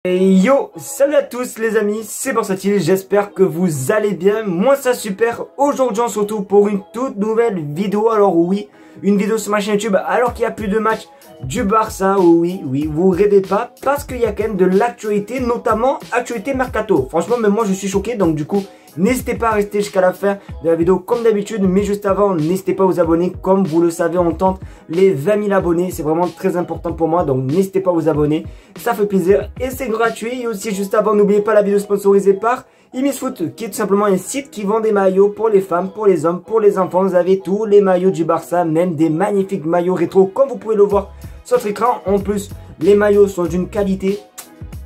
Et yo, salut à tous les amis, c'est Borsatile, j'espère que vous allez bien, moi ça super. Aujourd'hui on se retrouve pour une toute nouvelle vidéo. Alors oui, une vidéo sur ma chaîne YouTube alors qu'il n'y a plus de match du Barça. Oui, vous rêvez pas, parce qu'il y a quand même de l'actualité, notamment actualité mercato. Franchement même moi je suis choqué, donc du coup n'hésitez pas à rester jusqu'à la fin de la vidéo comme d'habitude. Mais juste avant, n'hésitez pas à vous abonner. Comme vous le savez, on tente les 20 000 abonnés. C'est vraiment très important pour moi. Donc n'hésitez pas à vous abonner. Ça fait plaisir et c'est gratuit. Et aussi juste avant, n'oubliez pas la vidéo sponsorisée par Imisfoot, qui est tout simplement un site qui vend des maillots pour les femmes, pour les hommes, pour les enfants. Vous avez tous les maillots du Barça, même des magnifiques maillots rétro comme vous pouvez le voir sur votre écran. En plus, les maillots sont d'une qualité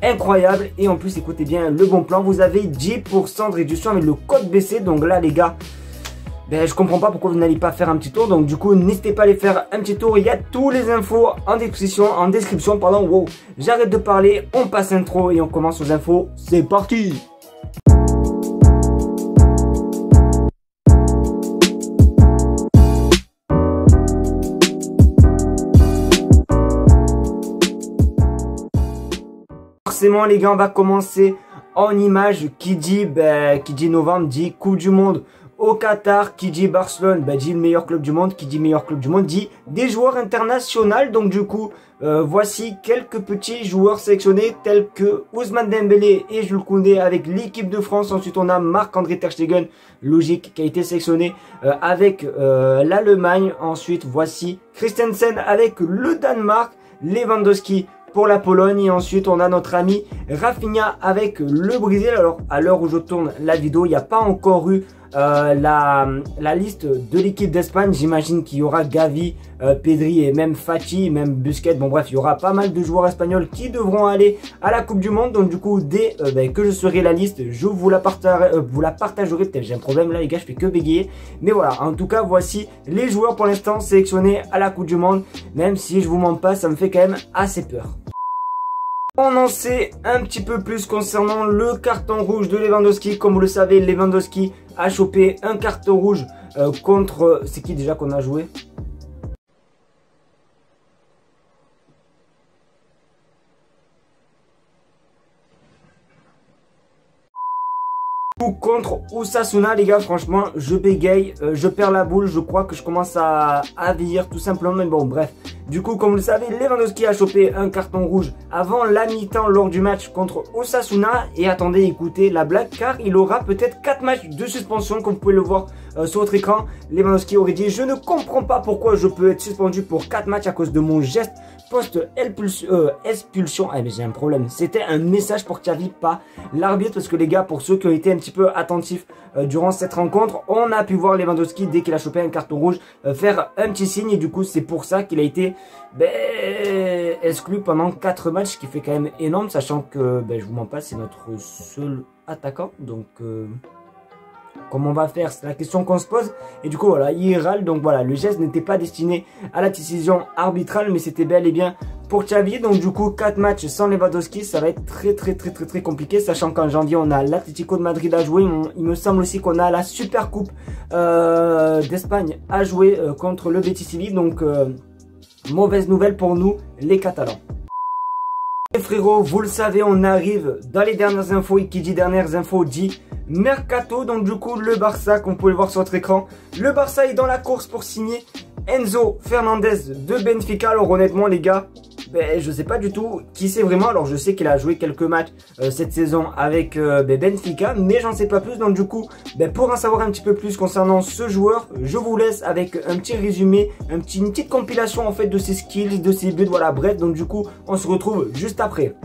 incroyable. Et en plus, écoutez bien le bon plan, vous avez 10% de réduction avec le code BC. Donc là les gars, je comprends pas pourquoi vous n'allez pas faire un petit tour. Donc du coup n'hésitez pas à aller faire un petit tour. Il y a tous les infos en description, pardon. Wow, j'arrête de parler, on passe intro et on commence aux infos. C'est parti. Forcément les gars, on va commencer en image. Qui dit novembre dit Coupe du Monde au Qatar. Qui dit Barcelone dit le meilleur club du monde. Qui dit meilleur club du monde dit des joueurs internationaux. Donc du coup voici quelques petits joueurs sélectionnés tels que Ousmane Dembélé et Jules Koundé avec l'équipe de France. Ensuite on a Marc-André Ter Stegen, logique, qui a été sélectionné avec l'Allemagne. Ensuite voici Christensen avec le Danemark, Lewandowski pour la Pologne. Et ensuite on a notre ami Rafinha avec le Brésil. Alors à l'heure où je tourne la vidéo, il n'y a pas encore eu la liste de l'équipe d'Espagne. J'imagine qu'il y aura Gavi, Pedri et même Fati, même Busquets. Bon bref, il y aura pas mal de joueurs espagnols qui devront aller à la Coupe du Monde. Donc du coup dès que je serai la liste, je vous la partagerai. Peut-être j'ai un problème là les gars, je fais que bégayer. Mais voilà, en tout cas voici les joueurs pour l'instant sélectionnés à la Coupe du Monde. Même si je vous mens pas, ça me fait quand même assez peur. On en sait un petit peu plus concernant le carton rouge de Lewandowski. Comme vous le savez, Lewandowski a chopé un carton rouge contre... C'est qui déjà qu'on a joué ? Contre Osasuna les gars, franchement je bégaye, je perds la boule, je crois que je commence à vieillir tout simplement. Mais bon bref, du coup comme vous le savez, Lewandowski a chopé un carton rouge avant la mi-temps lors du match contre Osasuna. Et attendez, écoutez la blague, car il aura peut-être 4 matchs de suspension comme vous pouvez le voir sur votre écran. Lewandowski aurait dit: je ne comprends pas pourquoi je peux être suspendu pour 4 matchs à cause de mon geste post-expulsion. Ah mais j'ai un problème, c'était un message pour Xavi, pas l'arbitre. Parce que les gars, pour ceux qui ont été un petit peu attentifs durant cette rencontre, on a pu voir Lewandowski dès qu'il a chopé un carton rouge faire un petit signe. Et du coup c'est pour ça qu'il a été exclu pendant 4 matchs, ce qui fait quand même énorme, sachant que je vous mens pas, c'est notre seul attaquant. Donc comment on va faire, c'est la question qu'on se pose. Et du coup voilà, il râle. Donc voilà, le geste n'était pas destiné à la décision arbitrale, mais c'était bel et bien pour Xavi. Donc du coup 4 matchs sans Lewandowski, ça va être très compliqué, sachant qu'en janvier on a l'Atlético de Madrid à jouer. Il me semble aussi qu'on a la Super Coupe d'Espagne à jouer contre le Betis Séville. Donc mauvaise nouvelle pour nous les Catalans. Et frérot, vous le savez, on arrive dans les dernières infos. Et qui dit dernières infos dit mercato. Donc du coup le Barça, comme vous pouvez le voir sur votre écran, le Barça est dans la course pour signer Enzo Fernandez de Benfica. Alors honnêtement les gars, je sais pas du tout qui c'est vraiment. Alors je sais qu'il a joué quelques matchs cette saison avec Benfica, mais j'en sais pas plus. Donc du coup pour en savoir un petit peu plus concernant ce joueur, je vous laisse avec un petit résumé, une petite compilation en fait de ses skills, de ses buts, voilà bref. Donc du coup on se retrouve juste après.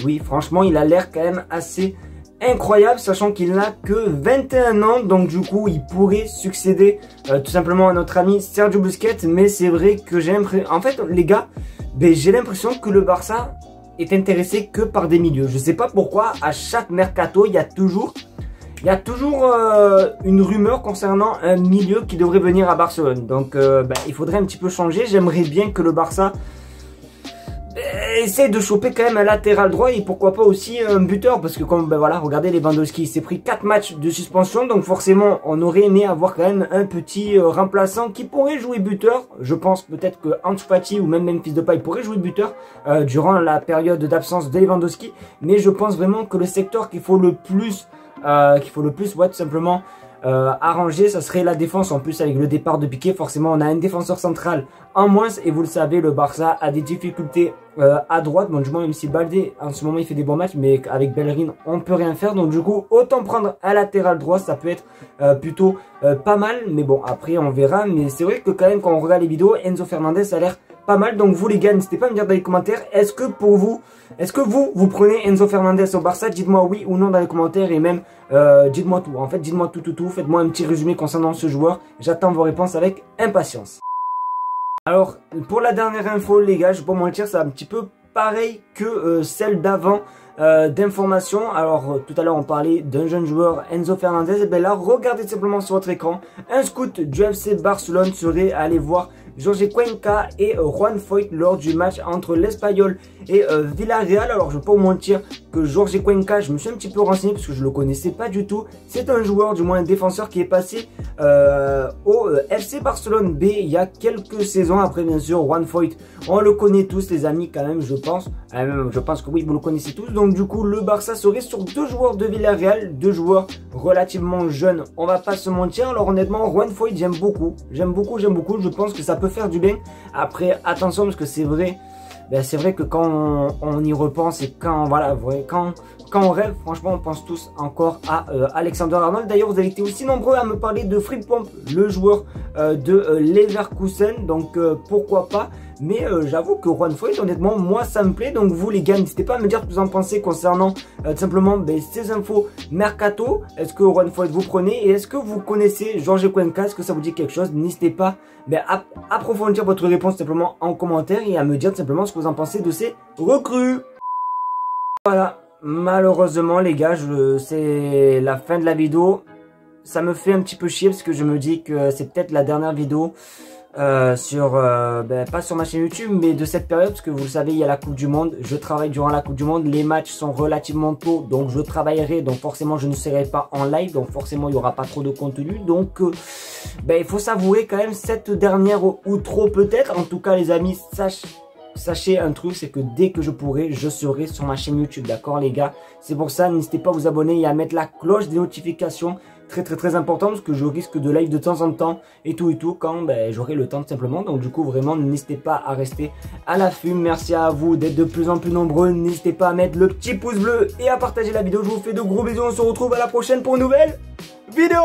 Oui, franchement, il a l'air quand même assez incroyable, sachant qu'il n'a que 21 ans, donc du coup il pourrait succéder tout simplement à notre ami Sergio Busquets. Mais c'est vrai que j'ai l'impression, en fait les gars, j'ai l'impression que le Barça est intéressé que par des milieux. Je sais pas pourquoi, à chaque mercato il y a toujours une rumeur concernant un milieu qui devrait venir à Barcelone. Donc il faudrait un petit peu changer. J'aimerais bien que le Barça essaie de choper quand même un latéral droit et pourquoi pas aussi un buteur, parce que comme voilà, regardez, Lewandowski s'est pris 4 matchs de suspension, donc forcément on aurait aimé avoir quand même un petit remplaçant qui pourrait jouer buteur. Je pense peut-être que Ansu Fati ou même Memphis Depay pourrait jouer buteur durant la période d'absence de Lewandowski, mais je pense vraiment que le secteur qu'il faut le plus ouais, tout simplement arranger, ça serait la défense. En plus avec le départ de Piqué, forcément on a un défenseur central en moins, et vous le savez, le Barça a des difficultés à droite. Bon, du moins, même si Baldé en ce moment il fait des bons matchs, mais avec Bellerin on peut rien faire, donc du coup autant prendre un latéral droit, ça peut être plutôt pas mal. Mais bon, après on verra, mais c'est vrai que quand même quand on regarde les vidéos, Enzo Fernandez a l'air pas mal. Donc vous les gars, n'hésitez pas à me dire dans les commentaires, est-ce que vous prenez Enzo Fernandez au Barça? Dites-moi oui ou non dans les commentaires, et même dites-moi tout. En fait, dites-moi tout. Faites-moi un petit résumé concernant ce joueur. J'attends vos réponses avec impatience. Alors, pour la dernière info, les gars, je vais pas mentir, c'est un petit peu pareil que celle d'avant d'information. Alors, tout à l'heure, on parlait d'un jeune joueur, Enzo Fernandez. Et bien là, regardez simplement sur votre écran, un scout du FC Barcelone serait allé voir Jorge Cuenca et Juan Foyth lors du match entre l'Espagnol et Villarreal. Alors je vais pas vous mentir que Jorge Cuenca, je me suis un petit peu renseigné parce que je le connaissais pas du tout. C'est un joueur, du moins un défenseur qui est passé au FC Barcelone B il y a quelques saisons. Après bien sûr Juan Foyth, on le connaît tous les amis quand même, je pense. Je pense que oui, vous le connaissez tous. Donc du coup le Barça serait sur 2 joueurs de Villarreal, 2 joueurs relativement jeunes, on va pas se mentir. Alors honnêtement Juan Foyth, j'aime beaucoup. Je pense que ça peut faire du bien. Après attention, parce que c'est vrai, c'est vrai que quand on y repense et quand voilà, quand on rêve, franchement on pense tous encore à Alexander Arnold. D'ailleurs vous avez été aussi nombreux à me parler de Frimpong, le joueur de Leverkusen, donc pourquoi pas. Mais j'avoue que Juan Foyth, honnêtement, moi ça me plaît. Donc vous les gars, n'hésitez pas à me dire ce que vous en pensez concernant tout simplement ces infos mercato. Est-ce que Juan Foyth vous prenez? Et est-ce que vous connaissez Jorge Cuenca? Est-ce que ça vous dit quelque chose? N'hésitez pas à approfondir votre réponse simplement en commentaire et à me dire tout simplement ce que vous en pensez de ces recrues. Voilà, malheureusement les gars, c'est la fin de la vidéo. Ça me fait un petit peu chier parce que je me dis que c'est peut-être la dernière vidéo pas sur ma chaîne YouTube, mais de cette période, parce que vous le savez, il y a la Coupe du Monde. Je travaille durant la Coupe du Monde, les matchs sont relativement tôt, donc je travaillerai, donc forcément je ne serai pas en live, donc forcément il n'y aura pas trop de contenu. Donc il faut s'avouer quand même cette dernière outro peut-être. En tout cas les amis, sachez un truc, c'est que dès que je pourrai, je serai sur ma chaîne YouTube, d'accord les gars. C'est pour ça, n'hésitez pas à vous abonner et à mettre la cloche des notifications. Très important, parce que je risque de live de temps en temps et tout quand j'aurai le temps tout simplement. Donc du coup vraiment n'hésitez pas à rester à l'affût. Merci à vous d'être de plus en plus nombreux. N'hésitez pas à mettre le petit pouce bleu et à partager la vidéo. Je vous fais de gros bisous, on se retrouve à la prochaine pour une nouvelle vidéo.